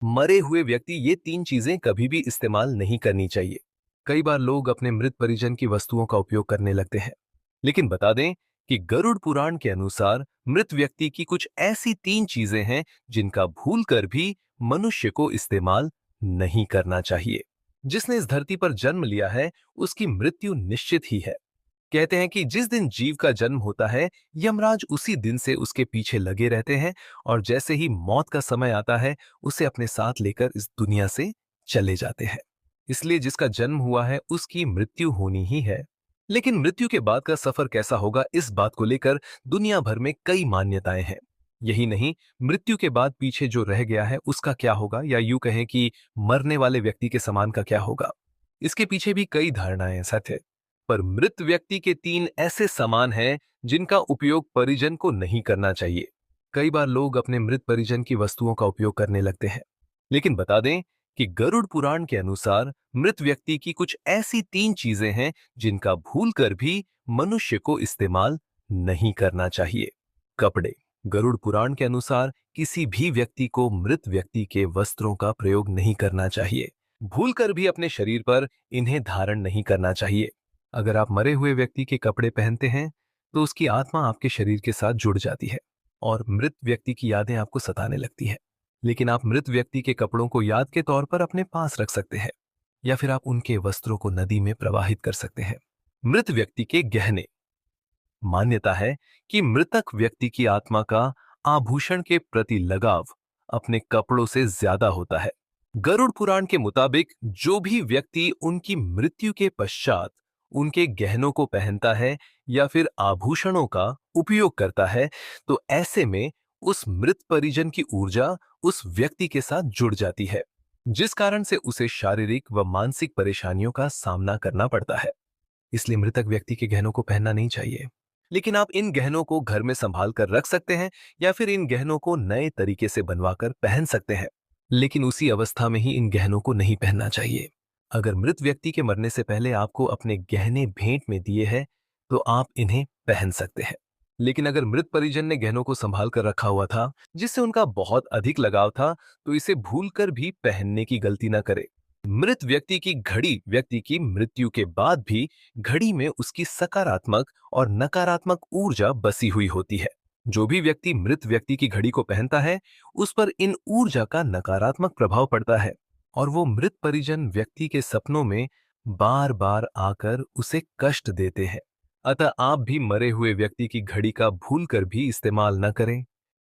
मरे हुए व्यक्ति ये तीन चीजें कभी भी इस्तेमाल नहीं करनी चाहिए। कई बार लोग अपने मृत परिजन की वस्तुओं का उपयोग करने लगते हैं, लेकिन बता दें कि गरुड़ पुराण के अनुसार मृत व्यक्ति की कुछ ऐसी तीन चीजें हैं जिनका भूलकर भी मनुष्य को इस्तेमाल नहीं करना चाहिए। जिसने इस धरती पर जन्म लिया है उसकी मृत्यु निश्चित ही है। कहते हैं कि जिस दिन जीव का जन्म होता है, यमराज उसी दिन से उसके पीछे लगे रहते हैं और जैसे ही मौत का समय आता है, उसे अपने साथ लेकर इस दुनिया से चले जाते हैं। इसलिए जिसका जन्म हुआ है उसकी मृत्यु होनी ही है। लेकिन मृत्यु के बाद का सफर कैसा होगा, इस बात को लेकर दुनिया भर में कई मान्यताएं हैं। यही नहीं, मृत्यु के बाद पीछे जो रह गया है उसका क्या होगा, या यूं कहें कि मरने वाले व्यक्ति के समान का क्या होगा। इसके पीछे भी कई धारणाएं सच है। पर मृत व्यक्ति के तीन ऐसे सामान हैं जिनका उपयोग परिजन को नहीं करना चाहिए। कई बार लोग अपने मृत परिजन की वस्तुओं का उपयोग करने लगते हैं, लेकिन बता दें कि गरुड़ पुराण के अनुसार मृत व्यक्ति की कुछ ऐसी तीन चीजें हैं जिनका भूलकर भी मनुष्य को इस्तेमाल नहीं करना चाहिए। कपड़े। गरुड़ पुराण के अनुसार किसी भी व्यक्ति को मृत व्यक्ति के वस्त्रों का प्रयोग नहीं करना चाहिए। भूलकर भी अपने शरीर पर इन्हें धारण नहीं करना चाहिए। अगर आप मरे हुए व्यक्ति के कपड़े पहनते हैं तो उसकी आत्मा आपके शरीर के साथ जुड़ जाती है और मृत व्यक्ति की यादें आपको सताने लगती है। लेकिन आप मृत व्यक्ति के कपड़ों को याद के तौर पर अपने पास रख सकते हैं, या फिर आप उनके वस्त्रों को नदी में प्रवाहित कर सकते हैं। मृत व्यक्ति के गहने। मान्यता है कि मृतक व्यक्ति की आत्मा का आभूषण के प्रति लगाव अपने कपड़ों से ज्यादा होता है। गरुड़ पुराण के मुताबिक जो भी व्यक्ति उनकी मृत्यु के पश्चात उनके गहनों को पहनता है या फिर आभूषणों का उपयोग करता है, तो ऐसे में उस मृत परिजन की ऊर्जा उस व्यक्ति के साथ जुड़ जाती है, जिस कारण से उसे शारीरिक व मानसिक परेशानियों का सामना करना पड़ता है। इसलिए मृतक व्यक्ति के गहनों को पहनना नहीं चाहिए। लेकिन आप इन गहनों को घर में संभाल कर रख सकते हैं, या फिर इन गहनों को नए तरीके से बनवाकर पहन सकते हैं। लेकिन उसी अवस्था में ही इन गहनों को नहीं पहनना चाहिए। अगर मृत व्यक्ति के मरने से पहले आपको अपने गहने भेंट में दिए हैं तो आप इन्हें पहन सकते हैं। लेकिन अगर मृत परिजन ने गहनों को संभाल कर रखा हुआ था, जिससे उनका बहुत अधिक लगाव था, तो इसे भूलकर भी पहनने की गलती न करे। मृत व्यक्ति की घड़ी व्यक्ति की मृत्यु के बाद भी घड़ी में उसकी सकारात्मक और नकारात्मक ऊर्जा बसी हुई होती है। जो भी व्यक्ति मृत व्यक्ति की घड़ी को पहनता है, उस पर इन ऊर्जा का नकारात्मक प्रभाव पड़ता है और वो मृत परिजन व्यक्ति के सपनों में बार बार आकर उसे कष्ट देते हैं। अतः आप भी मरे हुए व्यक्ति की घड़ी का भूलकर भी इस्तेमाल न करें।